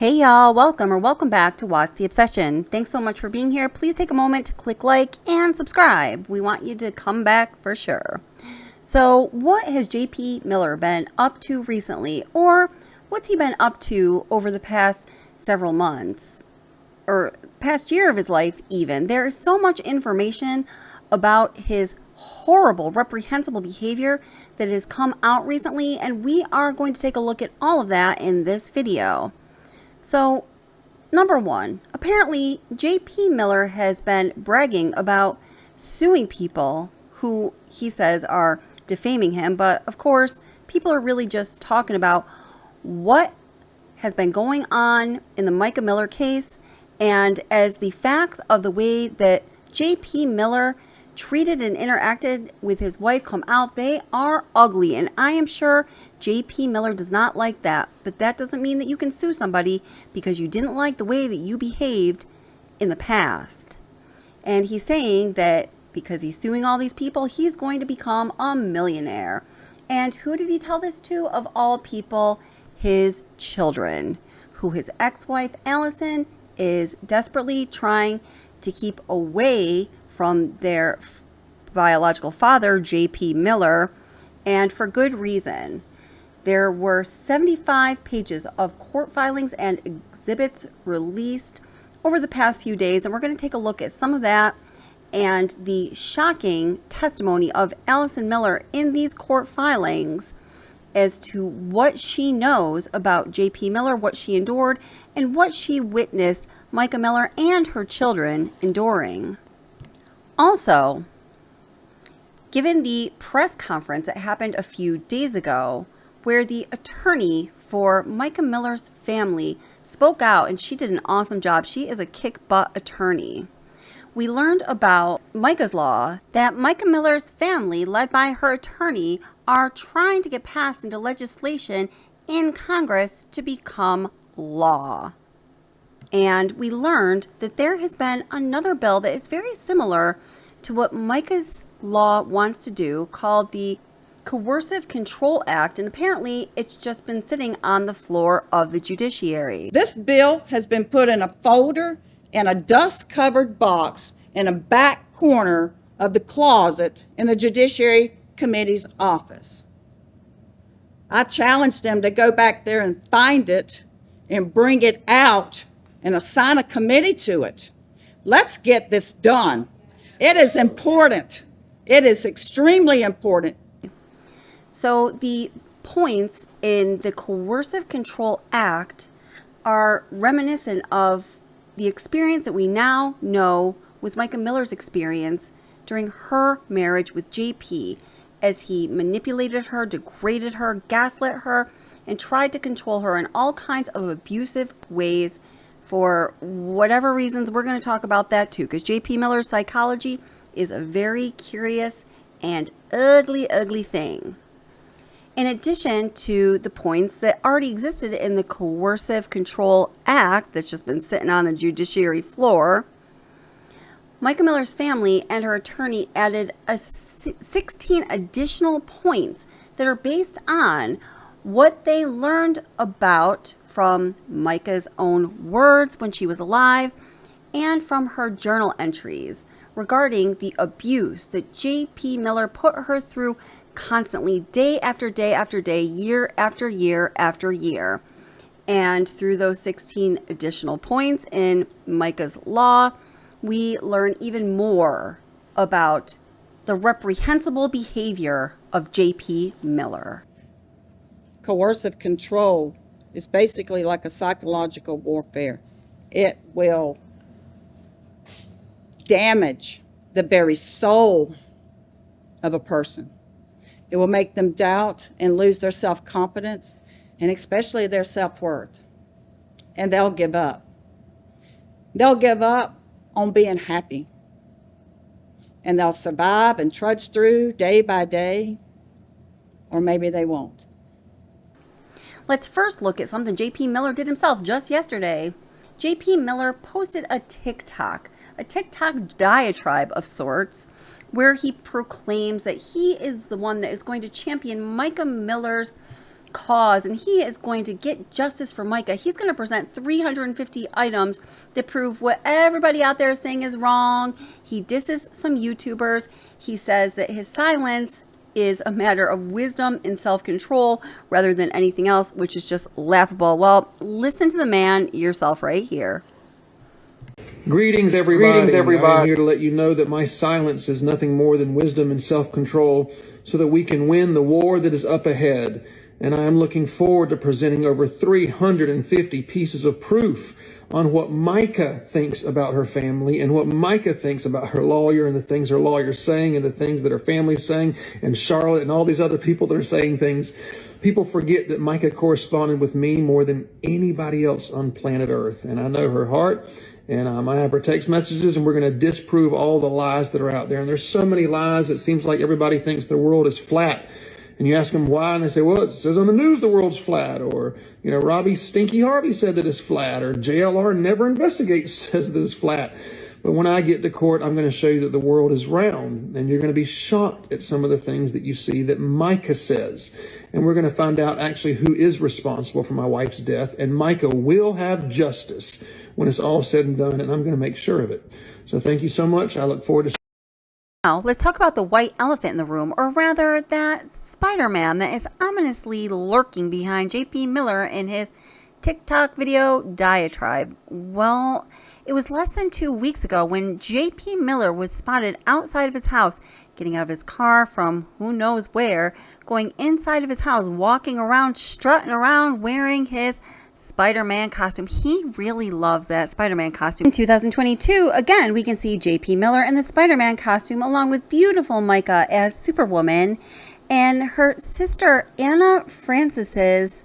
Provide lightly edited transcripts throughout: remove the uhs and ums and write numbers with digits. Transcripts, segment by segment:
Hey y'all, welcome back to What's the Obsession. Thanks so much for being here. Please take a moment to click like and subscribe. We want you to come back for sure. So what has JP Miller been up to recently, or what's he been up to over the past several months or past year of his life even? There is so much information about his horrible, reprehensible behavior that has come out recently, and we are going to take a look at all of that in this video. So, number one, apparently JP Miller has been bragging about suing people who he says are defaming him, but of course, people are really just talking about what has been going on in the Mica Miller case, and as the facts of the way that JP Miller treated and interacted with his wife come out, they are ugly, and I am sure JP Miller does not like that. But that doesn't mean that you can sue somebody because you didn't like the way that you behaved in the past. And he's saying that because he's suing all these people, he's going to become a millionaire. And who did he tell this to? Of all people, his children, who his ex-wife Allison is desperately trying to keep away from their biological father, J.P. Miller, and for good reason. There were 75 pages of court filings and exhibits released over the past few days, and we're going to take a look at some of that and the shocking testimony of Allison Miller in these court filings as to what she knows about J.P. Miller, what she endured, and what she witnessed Mica Miller and her children enduring. Also, given the press conference that happened a few days ago, where the attorney for Mica Miller's family spoke out, and she did an awesome job. She is a kick-butt attorney. We learned about Mica's law, that Mica Miller's family, led by her attorney, are trying to get passed into legislation in Congress to become law. And we learned that there has been another bill that is very similar to what Mica's law wants to do, called the Coercive Control Act, and apparently it's just been sitting on the floor of the judiciary. This bill has been put in a folder in a dust-covered box in a back corner of the closet in the Judiciary Committee's office. I challenged them to go back there and find it and bring it out and assign a committee to it. Let's get this done. It is important. It is extremely important. So the points in the Coercive Control Act are reminiscent of the experience that we now know was Mica Miller's experience during her marriage with JP, as he manipulated her, degraded her, gaslit her, and tried to control her in all kinds of abusive ways for whatever reasons. We're going to talk about that too, because JP Miller's psychology is a very curious and ugly thing. In addition to the points that already existed in the Coercive Control Act that's just been sitting on the judiciary floor, Mica Miller's family and her attorney added 16 additional points that are based on what they learned about from Mica's own words when she was alive and from her journal entries regarding the abuse that J.P. Miller put her through constantly, day after day after day, year after year after year. And through those 16 additional points in Mica's law, we learn even more about the reprehensible behavior of J.P. Miller. Coercive control is basically like a psychological warfare. It will damage the very soul of a person. It will make them doubt and lose their self-confidence, and especially their self-worth. And they'll give up. They'll give up on being happy. And they'll survive and trudge through day by day, or maybe they won't. Let's first look at something J.P. Miller did himself just yesterday. J.P. Miller posted a TikTok diatribe of sorts, where he proclaims that he is the one that is going to champion Mica Miller's cause, and he is going to get justice for Mica. He's going to present 350 items that prove what everybody out there is saying is wrong. He disses some YouTubers. He says that his silence is a matter of wisdom and self-control rather than anything else, which is just laughable. Well, listen to the man yourself right here. Greetings, everybody. I'm here to let you know that my silence is nothing more than wisdom and self-control so that we can win the war that is up ahead. And I am looking forward to presenting over 350 pieces of proof on what Mica thinks about her family and what Mica thinks about her lawyer and the things her lawyer's saying and the things that her family's saying and Charlotte and all these other people that are saying things. People forget that Mica corresponded with me more than anybody else on planet Earth. And I know her heart. And I have her text messages, and we're going to disprove all the lies that are out there. And there's so many lies, it seems like everybody thinks the world is flat. And you ask them why, and they say, well, it says on the news the world's flat. Or, you know, Robbie Stinky Harvey said that it's flat. Or JLR Never Investigates says that it's flat. But when I get to court, I'm going to show you that the world is round. And you're going to be shocked at some of the things that you see that Mica says. And we're going to find out actually who is responsible for my wife's death. And Mica will have justice when it's all said and done. And I'm going to make sure of it. So thank you so much. I look forward to... Now, let's talk about the white elephant in the room, or rather that Spider-Man that is ominously lurking behind JP Miller in his TikTok video diatribe. Well, it was less than 2 weeks ago when JP Miller was spotted outside of his house, getting out of his car from who knows where, going inside of his house, walking around, strutting around, wearing his Spider-Man costume. He really loves that Spider-Man costume. In 2022, again, we can see JP Miller in the Spider-Man costume along with beautiful Mica as Superwoman and her sister Anna Francis's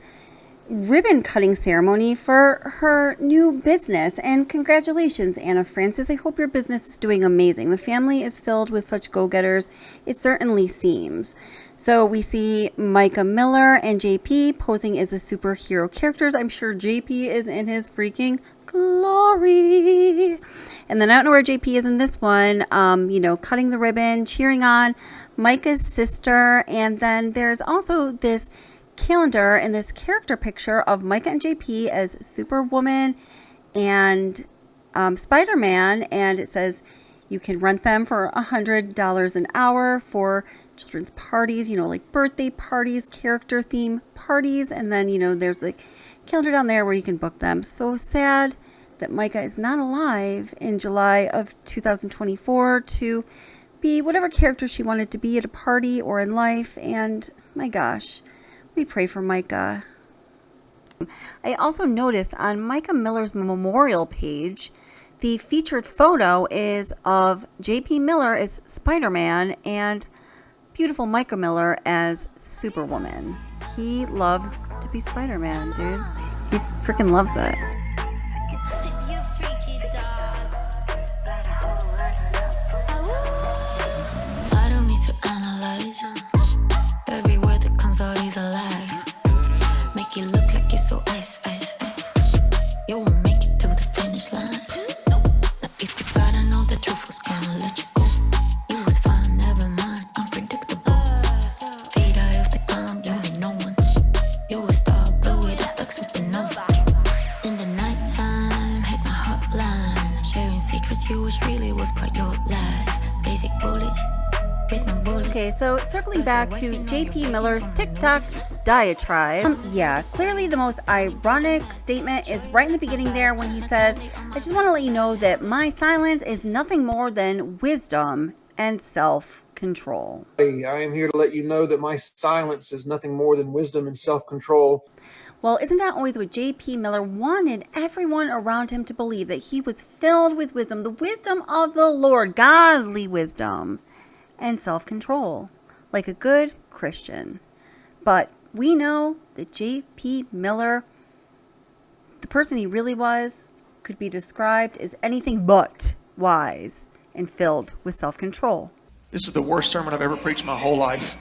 ribbon cutting ceremony for her new business. And congratulations, Anna Francis. I hope your business is doing amazing. The family is filled with such go-getters. It certainly seems. So we see Mica Miller and JP posing as the superhero characters. I'm sure JP is in his freaking glory. And then I don't know where JP is in this one, you know, cutting the ribbon, cheering on Mica's sister. And then there's also this calendar and this character picture of Mica and JP as Superwoman and Spider-Man, and it says you can rent them for $100 an hour for children's parties, you know, like birthday parties, character theme parties. And then, you know, there's a calendar down there where you can book them. So sad that Mica is not alive in July of 2024 to be whatever character she wanted to be at a party or in life. And my gosh, we pray for Mica. I also noticed on Mica Miller's memorial page, the featured photo is of JP Miller as Spider-Man and beautiful Mica Miller as Superwoman. He loves to be Spider-Man, dude. He freaking loves it. You freaky dog. I don't need to analyze every word that comes out is a lie. Make it look like it's so ice, ice, ice. You won't make it to the finish line. Now if you gotta know the truth was gonna let you go. You was fine, never mind, unpredictable. Fade eye off the ground, you ain't no one. You a star, blow it up like supernova. In the nighttime, hit my hotline. Sharing secrets, you was really was about your life. Basic bullets, with no bullets. Okay, so circling back to JP Miller's TikTok diatribe. Yeah, clearly the most ironic statement is right in the beginning there when he says, I just want to let you know that my silence is nothing more than wisdom and self-control. I am here to let you know that my silence is nothing more than wisdom and self-control. Well, isn't that always what JP Miller wanted everyone around him to believe, that he was filled with wisdom, the wisdom of the Lord, godly wisdom and self-control, like a good Christian. But we know that JP Miller, the person he really was, could be described as anything but wise and filled with self-control. This is the worst sermon I've ever preached my whole life.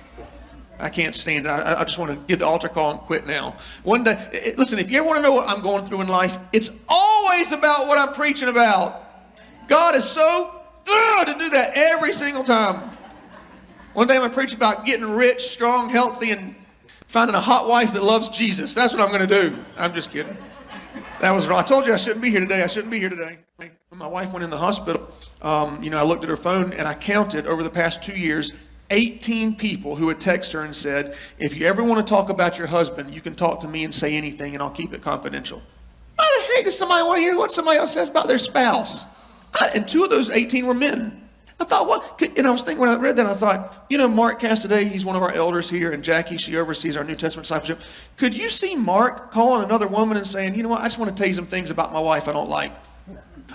I can't stand it. I just want to give the altar call and quit now. One day, listen, if you ever want to know what I'm going through in life, it's always about what I'm preaching about. God is so good to do that every single time. One day I'm going to preach about getting rich, strong, healthy, and Finding a hot wife that loves Jesus. That's what I'm going to do. I'm just kidding. That was wrong. I told you I shouldn't be here today. I shouldn't be here today. When my wife went in the hospital, I looked at her phone and I counted over the past 2 years, 18 people who had texted her and said, if you ever want to talk about your husband, you can talk to me and say anything and I'll keep it confidential. Why the heck does somebody want to hear what somebody else says about their spouse? And 2 of those 18 were men. I thought, what? And I was thinking when I read that, I thought, Mark Cassidy, he's one of our elders here, and Jackie, she oversees our New Testament discipleship. Could you see Mark calling another woman and saying, you know what, I just want to tell you some things about my wife I don't like?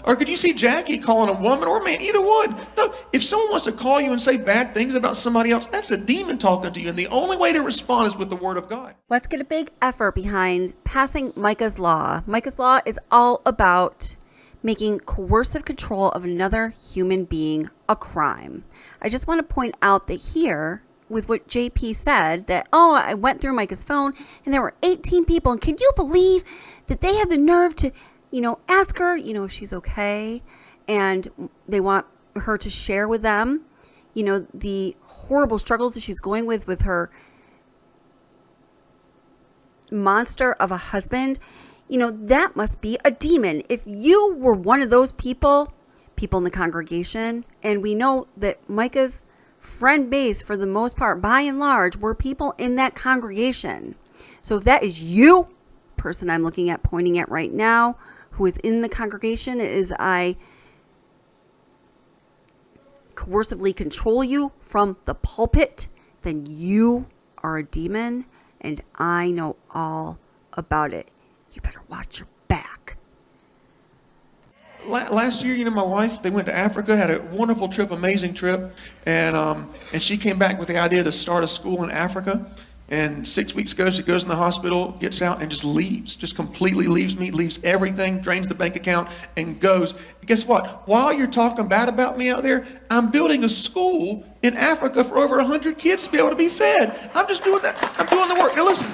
Or could you see Jackie calling a woman or a man, either one? No, if someone wants to call you and say bad things about somebody else, that's a demon talking to you, and the only way to respond is with the Word of God. Let's get a big effort behind passing Mica's Law. Mica's Law is all about making coercive control of another human being a crime. I just want to point out that here, with what JP said, that, I went through Mica's phone and there were 18 people. And can you believe that they had the nerve to, ask her, if she's okay? And they want her to share with them, the horrible struggles that she's going with her monster of a husband. That must be a demon. If you were one of those people in the congregation, and we know that Mica's friend base, for the most part, by and large, were people in that congregation. So if that is you, person I'm looking at, pointing at right now, who is in the congregation, is I coercively control you from the pulpit, then you are a demon, and I know all about it. You better watch your back. Last year, my wife, they went to Africa, had a wonderful trip, amazing trip, and she came back with the idea to start a school in Africa. And 6 weeks ago, she goes in the hospital, gets out, and just leaves. Just completely leaves me, leaves everything, drains the bank account, and goes. And guess what? While you're talking bad about me out there, I'm building a school in Africa for over 100 kids to be able to be fed. I'm just doing that. I'm doing the work. Now listen.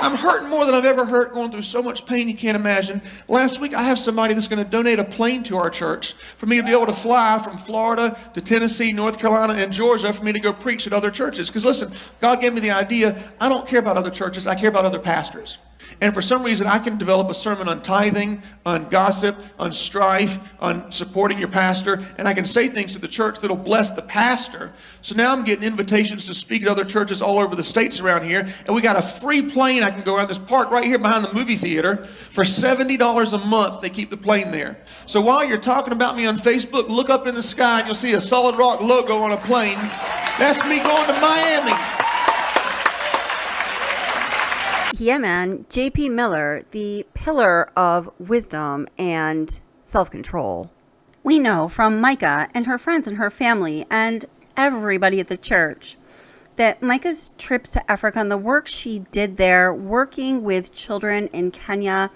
I'm hurting more than I've ever hurt, going through so much pain you can't imagine. Last week, I have somebody that's going to donate a plane to our church for me to be able to fly from Florida to Tennessee, North Carolina, and Georgia for me to go preach at other churches. Because listen, God gave me the idea, I don't care about other churches, I care about other pastors. And for some reason, I can develop a sermon on tithing, on gossip, on strife, on supporting your pastor, and I can say things to the church that'll bless the pastor. So now I'm getting invitations to speak at other churches all over the states around here, and we got a free plane I can go around this park right here behind the movie theater for $70 a month. They keep the plane there. So while you're talking about me on Facebook, look up in the sky and you'll see a Solid Rock logo on a plane. That's me going to Miami. Yeah, man. JP Miller, the pillar of wisdom and self-control. We know from Mica and her friends and her family and everybody at the church that Mica's trips to Africa and the work she did there, working with children in Kenya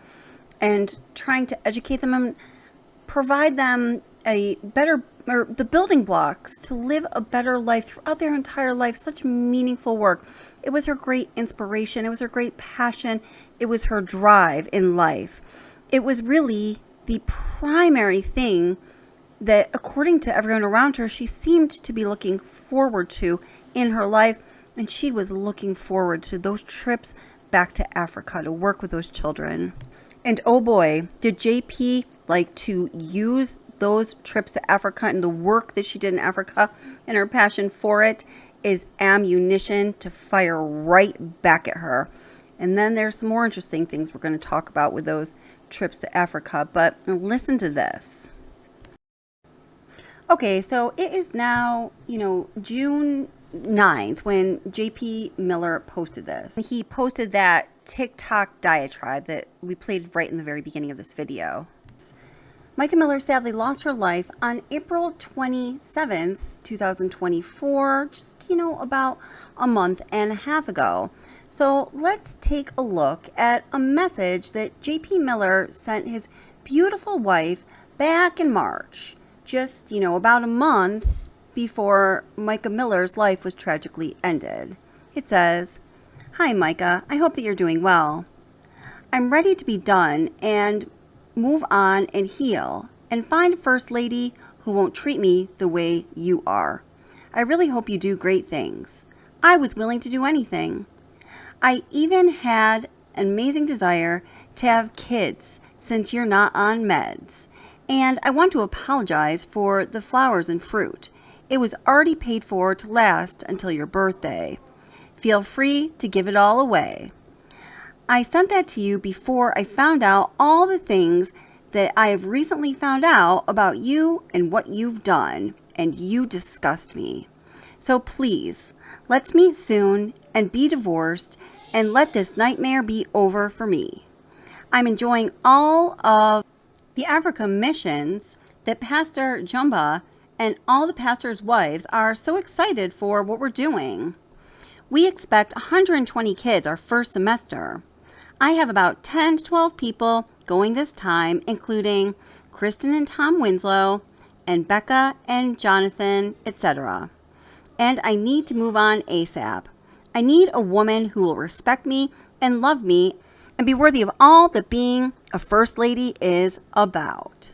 and trying to educate them and provide them a better, or the building blocks to live a better life throughout their entire life. Such meaningful work. It was her great inspiration. It was her great passion. It was her drive in life. It was really the primary thing that, according to everyone around her, she seemed to be looking forward to in her life. And she was looking forward to those trips back to Africa to work with those children. And oh boy, did JP like to use those trips to Africa and the work that she did in Africa and her passion for it is ammunition to fire right back at her. And then there's some more interesting things we're going to talk about with those trips to Africa. But listen to this. Okay, so it is now, June 9th when JP Miller posted this. He posted that TikTok diatribe that we played right in the very beginning of this video. Mica Miller sadly lost her life on April 27th, 2024, just, about a month and a half ago. So let's take a look at a message that JP Miller sent his beautiful wife back in March, just, about a month before Mica Miller's life was tragically ended. It says, "Hi, Mica. I hope that you're doing well. I'm ready to be done and move on and heal and find a first lady who won't treat me the way you are. I really hope you do great things. I was willing to do anything. I even had an amazing desire to have kids since you're not on meds. And I want to apologize for the flowers and fruit. It was already paid for to last until your birthday. Feel free to give it all away. I sent that to you before I found out all the things that I have recently found out about you and what you've done, and you disgust me. So please, let's meet soon and be divorced and let this nightmare be over for me. I'm enjoying all of the Africa missions that Pastor Jumba and all the pastors' wives are so excited for what we're doing. We expect 120 kids our first semester. I have about 10 to 12 people going this time, including Kristen and Tom Winslow, and Becca and Jonathan, etc. And I need to move on ASAP. I need a woman who will respect me and love me and be worthy of all that being a first lady is about.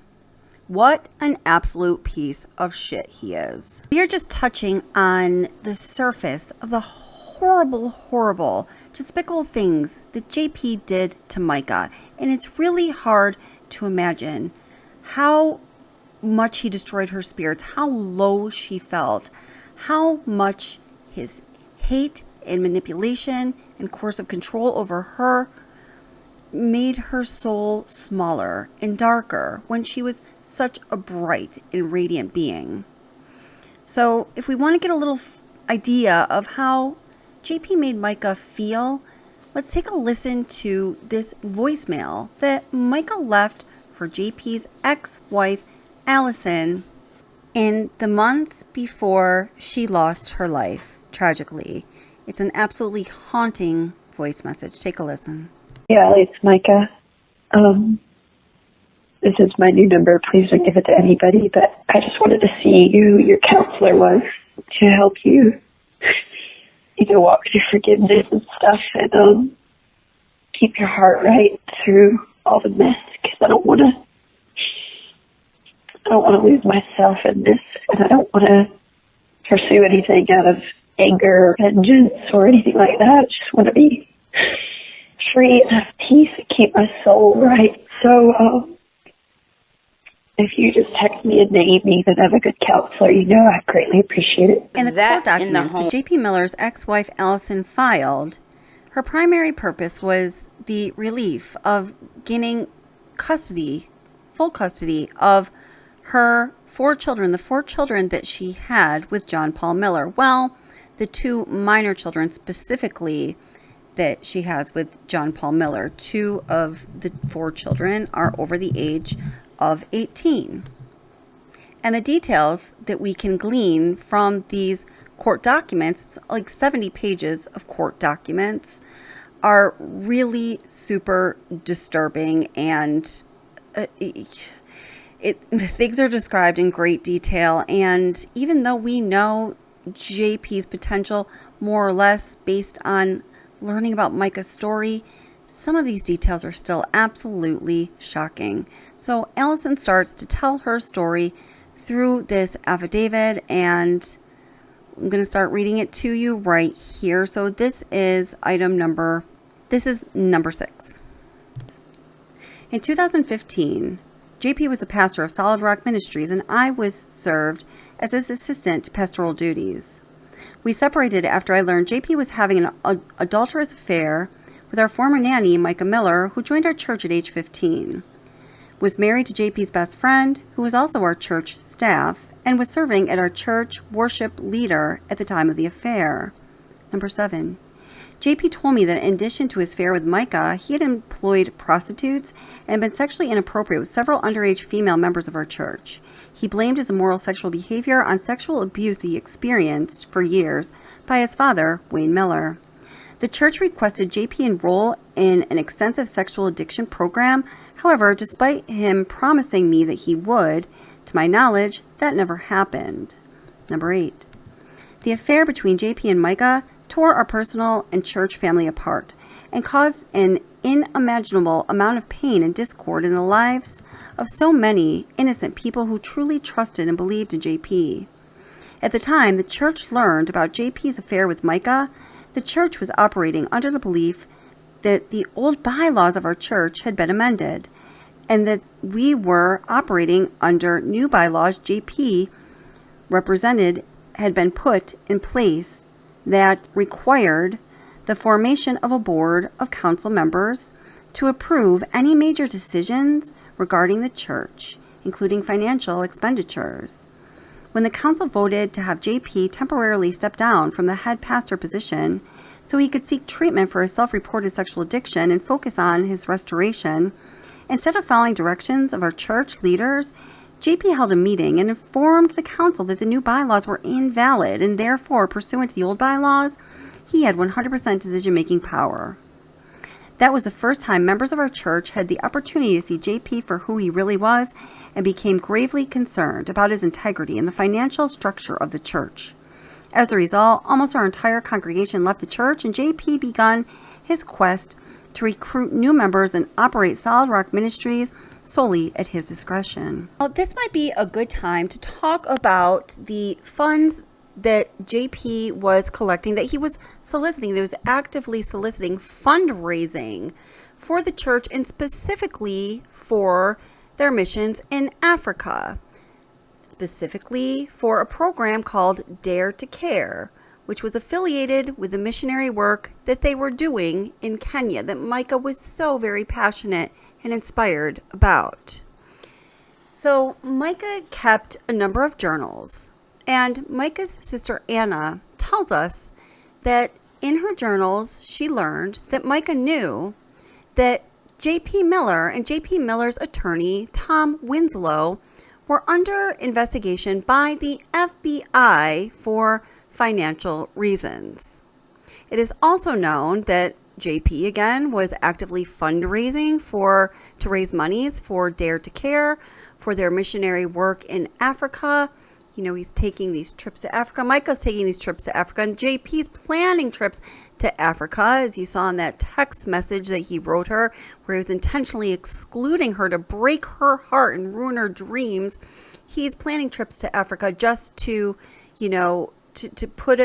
What an absolute piece of shit he is. We are just touching on the surface of the horrible, despicable things that JP did to Mica. And it's really hard to imagine how much he destroyed her spirits, how low she felt, how much his hate and manipulation and coercive control over her made her soul smaller and darker when she was such a bright and radiant being. So if we want to get a little idea of how JP made Mica feel, let's take a listen to this voicemail that Mica left for JP's ex-wife, Allison, in the months before she lost her life, tragically. It's an absolutely haunting voice message. Take a listen. Yeah, it's Mica. This is my new number. Please don't give it to anybody, but I just wanted to see who your counselor was to help you, walk through forgiveness and stuff, and keep your heart right through all the mess, because I don't want to lose myself in this, and I don't want to pursue anything out of anger or vengeance or anything like that. I just want to be free and have peace and keep my soul right. So if you just text me and name me that I'm a good counselor, I'd greatly appreciate it. In the court documents that JP Miller's ex-wife Allison filed, her primary purpose was the relief of gaining full custody of her 4 children, the 4 children that she had with John Paul Miller. Well, the 2 minor children specifically that she has with John Paul Miller. 2 of the 4 children are over the age of 18. And the details that we can glean from these court documents, like 70 pages of court documents, are really super disturbing, and things are described in great detail. And even though we know JP's potential more or less based on learning about Mica's story, some of these details are still absolutely shocking. So Allison starts to tell her story through this affidavit, and I'm going to start reading it to you right here. So this is number 6. In 2015, JP was the pastor of Solid Rock Ministries, and I was served as his assistant to pastoral duties. We separated after I learned JP was having an adulterous affair with our former nanny, Mica Miller, who joined our church at age 15. Was married to JP's best friend, who was also our church staff, and was serving as our church worship leader at the time of the affair. Number 7. JP told me that in addition to his affair with Mica, he had employed prostitutes and been sexually inappropriate with several underage female members of our church. He blamed his immoral sexual behavior on sexual abuse he experienced for years by his father, Wayne Miller. The church requested JP enroll in an extensive sexual addiction program. However, despite him promising me that he would, to my knowledge, that never happened. Number 8. The affair between JP and Mica tore our personal and church family apart and caused an unimaginable amount of pain and discord in the lives of so many innocent people who truly trusted and believed in JP. At the time the church learned about JP's affair with Mica, The church was operating under the belief that the old bylaws of our church had been amended and that we were operating under new bylaws JP represented had been put in place that required the formation of a board of council members to approve any major decisions regarding the church, including financial expenditures. When the council voted to have JP temporarily step down from the head pastor position so he could seek treatment for his self-reported sexual addiction and focus on his restoration, instead of following directions of our church leaders, JP held a meeting and informed the council that the new bylaws were invalid and therefore, pursuant to the old bylaws, he had 100% decision-making power. That was the first time members of our church had the opportunity to see JP for who he really was and became gravely concerned about his integrity and the financial structure of the church. As a result, almost our entire congregation left the church and JP began his quest to recruit new members and operate Solid Rock Ministries solely at his discretion. Well, this might be a good time to talk about the funds that JP was collecting, that he was soliciting, that was actively soliciting fundraising for the church and specifically for their missions in Africa, specifically for a program called Dare to Care, which was affiliated with the missionary work that they were doing in Kenya that Mica was so very passionate and inspired about. So Mica kept a number of journals, and Mica's sister Anna tells us that in her journals she learned that Mica knew that J.P. Miller and J.P. Miller's attorney Tom Winslow were under investigation by the FBI for financial reasons. It is also known that JP again was actively fundraising to raise monies for Dare to Care, for their missionary work in Africa. You know, he's taking these trips to Africa. Michael's taking these trips to Africa, and JP's planning trips to Africa, as you saw in that text message that he wrote her, where he was intentionally excluding her to break her heart and ruin her dreams. He's planning trips to Africa just to, to put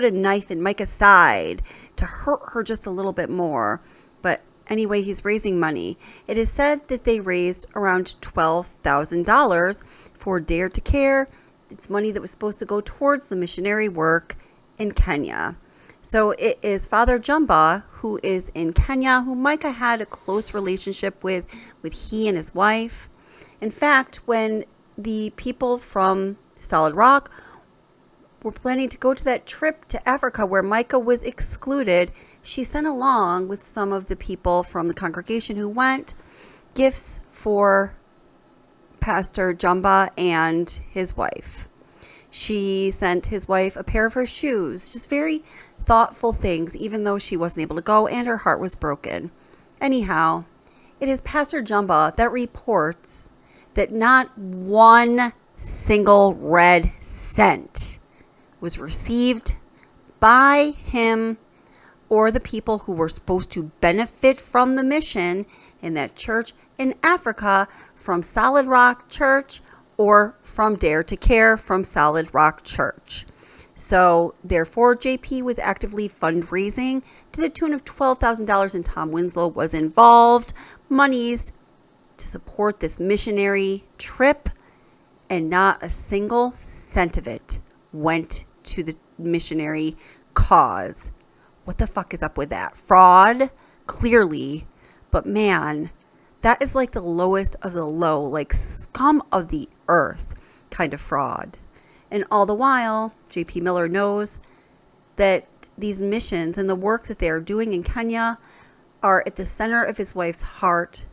a knife in Mica's side, to hurt her just a little bit more. But anyway, he's raising money. It is said that they raised around $12,000 for Dare to Care. It's money that was supposed to go towards the missionary work in Kenya. So it is Father Jumba, who is in Kenya, who Mica had a close relationship with he and his wife. In fact, when the people from Solid Rock were planning to go to that trip to Africa where Mica was excluded, she sent along with some of the people from the congregation who went gifts for Pastor Jumba and his wife. She sent his wife a pair of her shoes, just very thoughtful things, even though she wasn't able to go and her heart was broken. Anyhow, it is Pastor Jumba that reports that not one single red cent was received by him or the people who were supposed to benefit from the mission in that church in Africa from Solid Rock Church or from Dare to Care from Solid Rock Church. So therefore, JP was actively fundraising to the tune of $12,000, and Tom Winslow was involved. Monies to support this missionary trip, and not a single cent of it went to the missionary cause. What the fuck is up with that? Fraud, clearly, but man, that is like the lowest of the low, like scum of the earth kind of fraud. And all the while, J.P. Miller knows that these missions and the work that they are doing in Kenya are at the center of his wife's heart.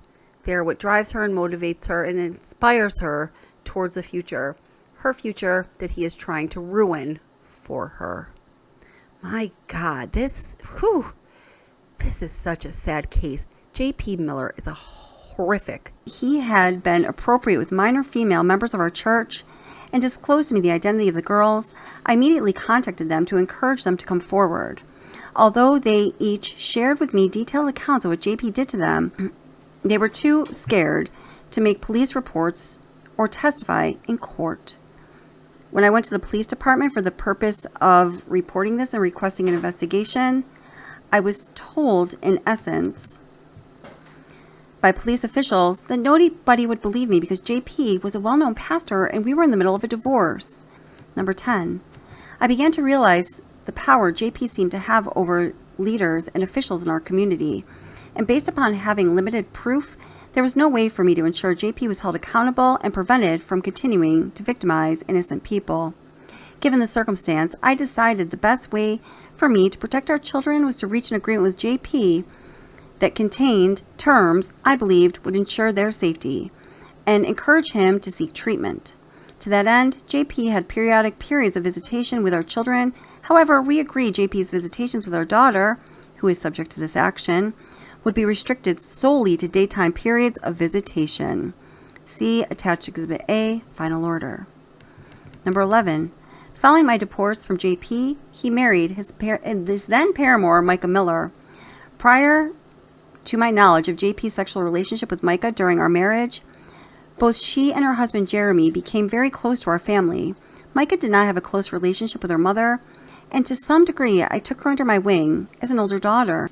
They're what drives her and motivates her and inspires her towards the future. Her future that he is trying to ruin for her. My God, this is such a sad case. J.P. Miller is a horrific. He had been appropriate with minor female members of our church and disclosed to me the identity of the girls. I immediately contacted them to encourage them to come forward. Although they each shared with me detailed accounts of what JP did to them, they were too scared to make police reports or testify in court. When I went to the police department for the purpose of reporting this and requesting an investigation, I was told, in essence, by police officials that nobody would believe me because JP was a well-known pastor and we were in the middle of a divorce. Number 10, I began to realize the power JP seemed to have over leaders and officials in our community. And based upon having limited proof, there was no way for me to ensure JP was held accountable and prevented from continuing to victimize innocent people. Given the circumstance, I decided the best way for me to protect our children was to reach an agreement with JP that contained terms I believed would ensure their safety and encourage him to seek treatment. To that end, JP had periodic periods of visitation with our children. However, we agreed JP's visitations with our daughter, who is subject to this action, would be restricted solely to daytime periods of visitation. See attached Exhibit A, final order. Number 11, following my divorce from JP, he married his then paramour, Mica Miller. Prior to my knowledge of JP's sexual relationship with Mica during our marriage, both she and her husband Jeremy became very close to our family. Mica did not have a close relationship with her mother, and to some degree I took her under my wing as an older daughter.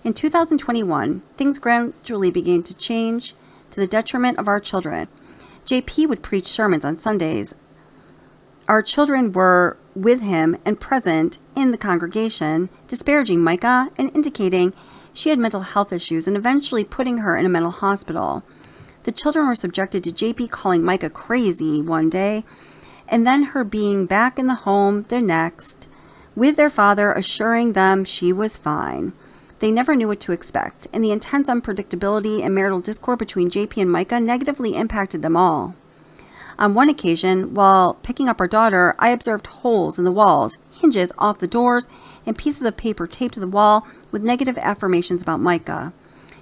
In 2021, things gradually began to change to the detriment of our children. JP would preach sermons on Sundays. Our children were with him and present in the congregation, disparaging Mica and indicating she had mental health issues and eventually putting her in a mental hospital. The children were subjected to JP calling Mica crazy one day, and then her being back in the home the next, with their father assuring them she was fine. They never knew what to expect, and the intense unpredictability and marital discord between JP and Mica negatively impacted them all. On one occasion, while picking up our daughter, I observed holes in the walls, hinges off the doors, and pieces of paper taped to the wall with negative affirmations about Mica.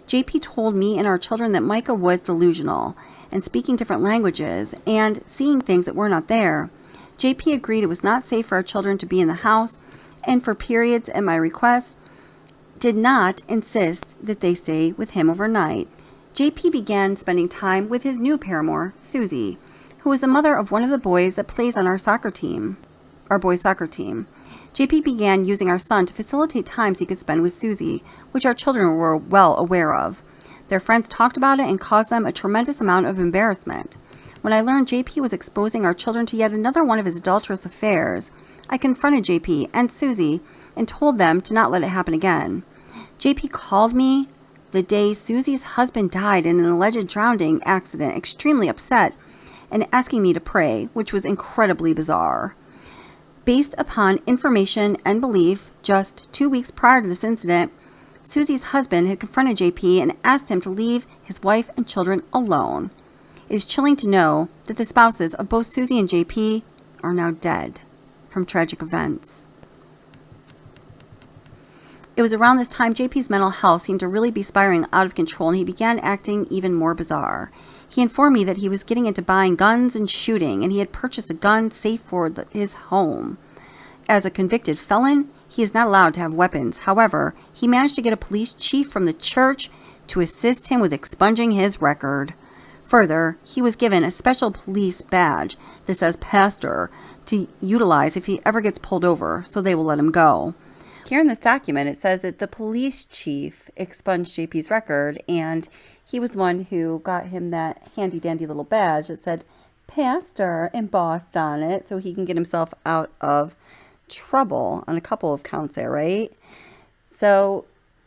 JP told me and our children that Mica was delusional and speaking different languages and seeing things that were not there. JP agreed it was not safe for our children to be in the house, and for periods at my request, did not insist that they stay with him overnight. JP began spending time with his new paramour, Susie, who was the mother of one of the boys that plays on our boys' soccer team. JP began using our son to facilitate times he could spend with Susie, which our children were well aware of. Their friends talked about it and caused them a tremendous amount of embarrassment. When I learned JP was exposing our children to yet another one of his adulterous affairs, I confronted JP and Susie and told them to not let it happen again. JP called me the day Susie's husband died in an alleged drowning accident, extremely upset, and asking me to pray, which was incredibly bizarre. Based upon information and belief, just 2 weeks prior to this incident, Susie's husband had confronted JP and asked him to leave his wife and children alone. It is chilling to know that the spouses of both Susie and JP are now dead from tragic events. It was around this time JP's mental health seemed to really be spiraling out of control, and he began acting even more bizarre. He informed me that he was getting into buying guns and shooting, and he had purchased a gun safe for his home. As a convicted felon, he is not allowed to have weapons. However, he managed to get a police chief from the church to assist him with expunging his record. Further, he was given a special police badge that says pastor to utilize if he ever gets pulled over, so they will let him go. Here in this document, it says that the police chief expunged JP's record, and he was the one who got him that handy-dandy little badge that said pastor embossed on it, so he can get himself out of trouble on a couple of counts there, right? So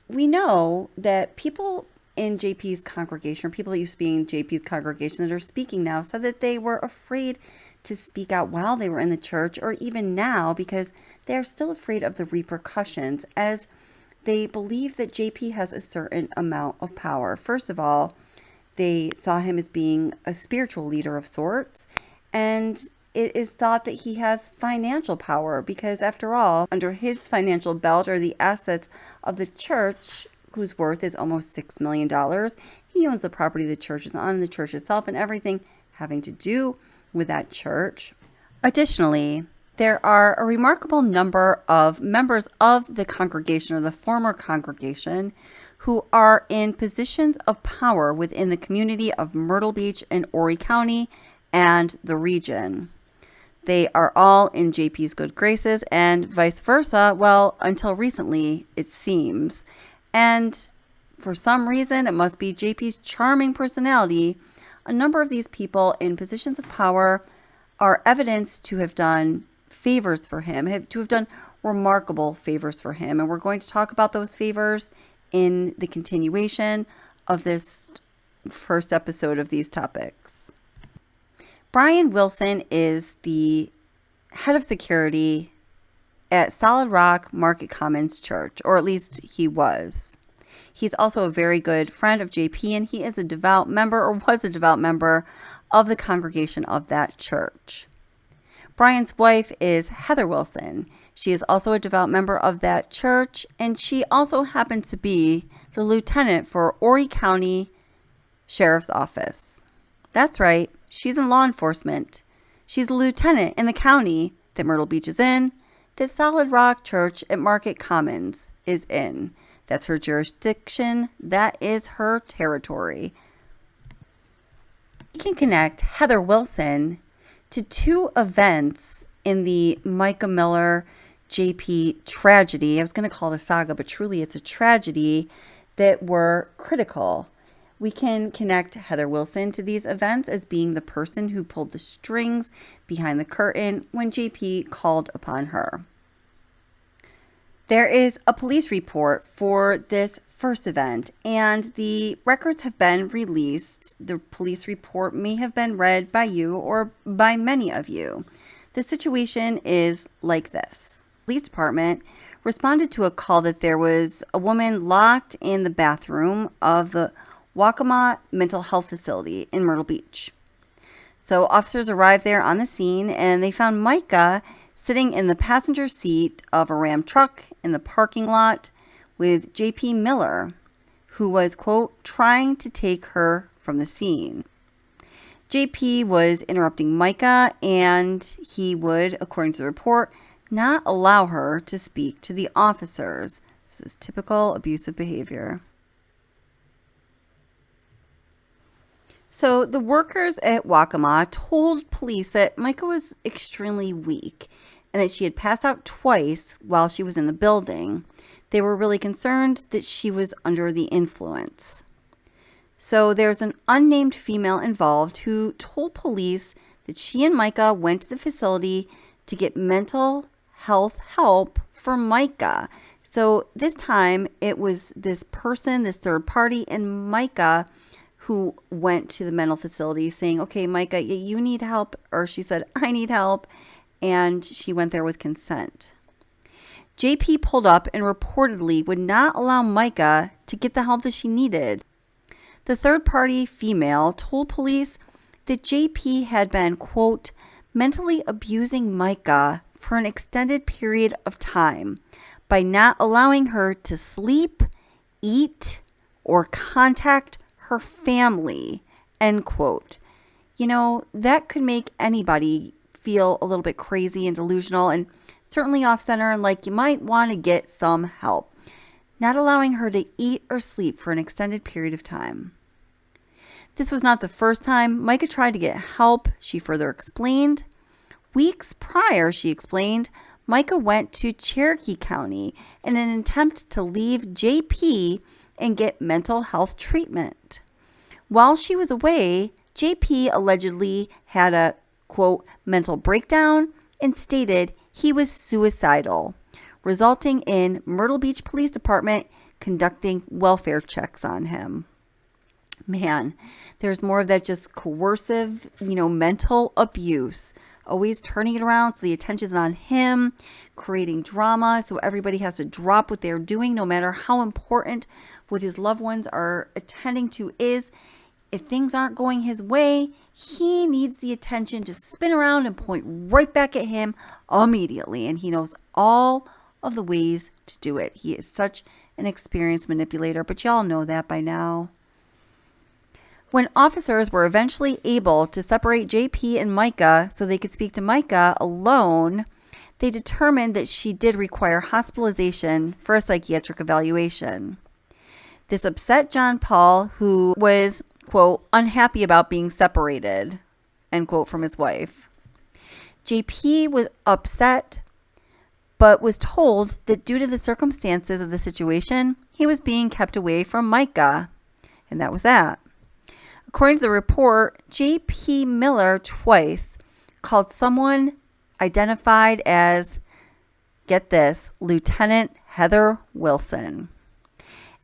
we know that people in JP's congregation, or people that used to be in JP's congregation that are speaking now, said that they were afraid to speak out while they were in the church, or even now, because they are still afraid of the repercussions, as they believe that JP has a certain amount of power. First of all, they saw him as being a spiritual leader of sorts, and it is thought that he has financial power because, after all, under his financial belt are the assets of the church, whose worth is almost $6 million. He owns the property the church is on, the church itself, and everything having to do with that church. Additionally, there are a remarkable number of members of the congregation, or the former congregation, who are in positions of power within the community of Myrtle Beach and Horry County and the region. They are all in JP's good graces and vice versa. Well, until recently, it seems. And for some reason, it must be JP's charming personality. A number of these people in positions of power are evidenced to have done favors for him, to have done remarkable favors for him. And we're going to talk about those favors in the continuation of this first episode of these topics. Brian Wilson is the head of security at Solid Rock Market Commons Church, or at least he was. He's also a very good friend of JP, and he is a devout member, or was a devout member, of the congregation of that church. Brian's wife is Heather Wilson. She is also a devout member of that church, and she also happens to be the lieutenant for Horry County Sheriff's Office. That's right, she's in law enforcement. She's a lieutenant in the county that Myrtle Beach is in, that Solid Rock Church at Market Commons is in. That's her jurisdiction. That is her territory. You can connect Heather Wilson to two events in the Mica Miller JP tragedy. I was going to call it a saga, but truly it's a tragedy that were critical. We can connect Heather Wilson to these events as being the person who pulled the strings behind the curtain when JP called upon her. There is a police report for this first event, and the records have been released. The police report may have been read by you or by many of you. The situation is like this. The police department responded to a call that there was a woman locked in the bathroom of the Waccamaw Mental Health Facility in Myrtle Beach. So officers arrived there on the scene, and they found Mica sitting in the passenger seat of a Ram truck in the parking lot with JP Miller, who was, quote, trying to take her from the scene. JP was interrupting Mica, and he would, according to the report, not allow her to speak to the officers. This is typical abusive behavior. So the workers at Waccamaw told police that Mica was extremely weak and that she had passed out twice while she was in the building. They were really concerned that she was under the influence. So there's an unnamed female involved who told police that she and Mica went to the facility to get mental health help for Mica. So this time it was this person, this third party, and Mica who went to the mental facility saying, okay, Mica, you need help. Or she said, I need help. And she went there with consent. JP pulled up and reportedly would not allow Mica to get the help that she needed. The third party female told police that JP had been, quote, mentally abusing Mica for an extended period of time by not allowing her to sleep, eat, or contact her family, end quote. You know, that could make anybody feel a little bit crazy and delusional and certainly off center and like you might want to get some help. Not allowing her to eat or sleep for an extended period of time. This was not the first time Mica tried to get help, she further explained. Weeks prior, she explained, Mica went to Cherokee County in an attempt to leave JP and get mental health treatment. While she was away, JP allegedly had a, quote, mental breakdown and stated he was suicidal, resulting in Myrtle Beach Police Department conducting welfare checks on him. Man, there's more of that just coercive, mental abuse. Always turning it around so the attention's on him, creating drama so everybody has to drop what they're doing no matter how important what his loved ones are attending to is. If things aren't going his way, he needs the attention to spin around and point right back at him immediately. And he knows all of the ways to do it. He is such an experienced manipulator, but y'all know that by now. When officers were eventually able to separate JP and Mica so they could speak to Mica alone, they determined that she did require hospitalization for a psychiatric evaluation. This upset John Paul, who was, quote, unhappy about being separated, end quote, from his wife. JP was upset, but was told that due to the circumstances of the situation, he was being kept away from Mica. And that was that. According to the report, JP Miller twice called someone identified as, get this, Lieutenant Heather Wilson,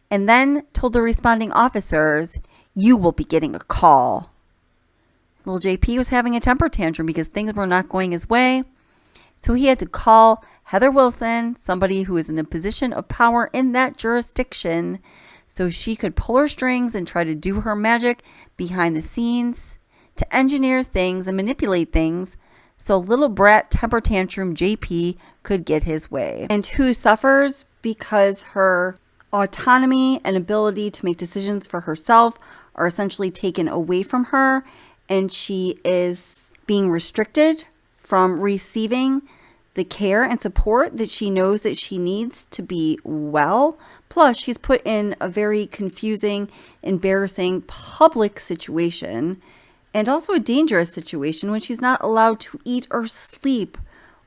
and then told the responding officers, "You will be getting a call." Little JP was having a temper tantrum because things were not going his way. So he had to call Heather Wilson, somebody who is in a position of power in that jurisdiction, so she could pull her strings and try to do her magic behind the scenes to engineer things and manipulate things so little brat temper tantrum JP could get his way. And who suffers because her autonomy and ability to make decisions for herself are essentially taken away from her, and she is being restricted from receiving the care and support that she knows that she needs to be well. Plus, she's put in a very confusing, embarrassing public situation, and also a dangerous situation when she's not allowed to eat or sleep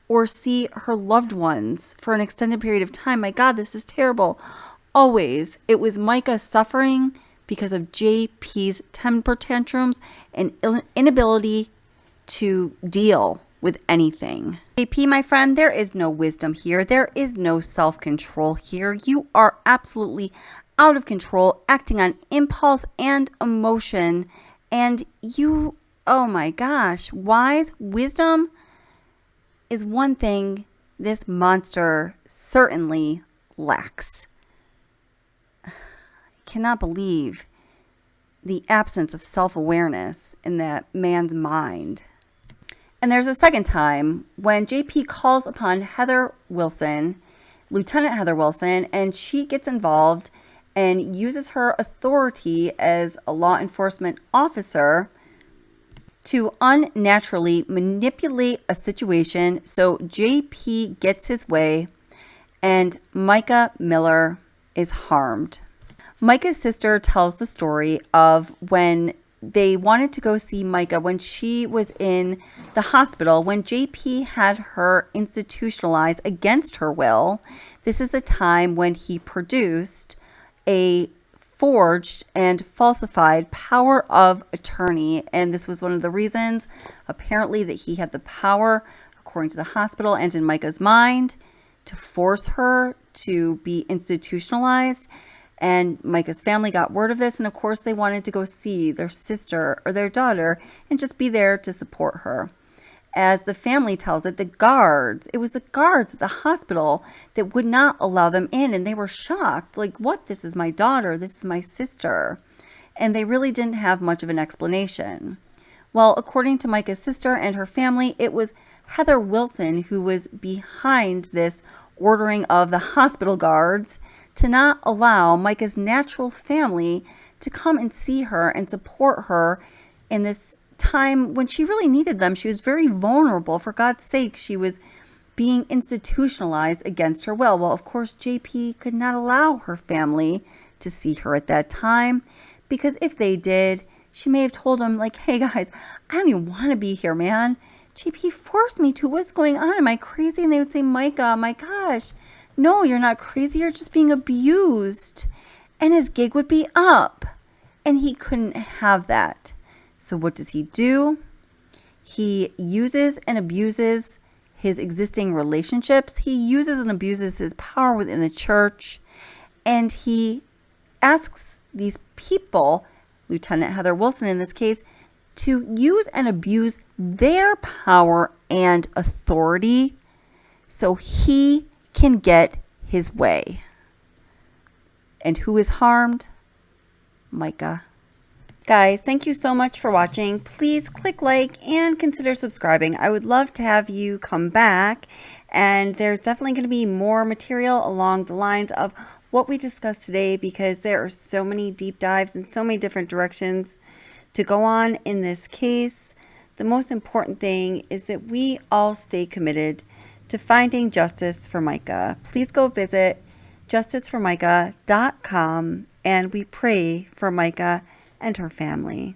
or see her loved ones for an extended period of time. My God, this is terrible. Always, it was Mica suffering because of JP's temper tantrums and inability to deal with anything. JP, my friend, there is no wisdom here. There is no self-control here. You are absolutely out of control, acting on impulse and emotion. And you, oh my gosh, wisdom is one thing this monster certainly lacks. I cannot believe the absence of self-awareness in that man's mind. And there's a second time when JP calls upon Heather Wilson, Lieutenant Heather Wilson, and she gets involved and uses her authority as a law enforcement officer to unnaturally manipulate a situation so JP gets his way and Mica Miller is harmed. Mica's sister tells the story of when they wanted to go see Mica when she was in the hospital, when JP had her institutionalized against her will. This is the time when he produced a forged and falsified power of attorney. And this was one of the reasons, apparently, that he had the power, according to the hospital and in Mica's mind, to force her to be institutionalized. And Mica's family got word of this, and of course they wanted to go see their sister or their daughter and just be there to support her. As the family tells it, it was the guards at the hospital that would not allow them in, and they were shocked. Like, what? This is my daughter. This is my sister. And they really didn't have much of an explanation. Well, according to Mica's sister and her family, it was Heather Wilson who was behind this ordering of the hospital guards to not allow Mica's natural family to come and see her and support her in this time when she really needed them. She was very vulnerable. For God's sake, she was being institutionalized against her will. Well, of course, JP could not allow her family to see her at that time, because if they did, she may have told them, like, hey guys, I don't even want to be here, man. JP forced me to. What's going on? Am I crazy? And they would say, Mica, my gosh, no, you're not crazy. You're just being abused. And his gig would be up. And he couldn't have that. So what does he do? He uses and abuses his existing relationships. He uses and abuses his power within the church. And he asks these people, Lieutenant Heather Wilson in this case, to use and abuse their power and authority so he can get his way. And who is harmed? Mica. Guys, thank you so much for watching. Please click like and consider subscribing. I would love to have you come back, and there's definitely going to be more material along the lines of what we discussed today, because there are so many deep dives and so many different directions to go on in this case. The most important thing is that we all stay committed to finding justice for Mica. Please go visit justiceformica.com, and we pray for Mica and her family.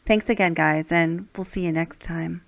Thanks again, guys, and we'll see you next time.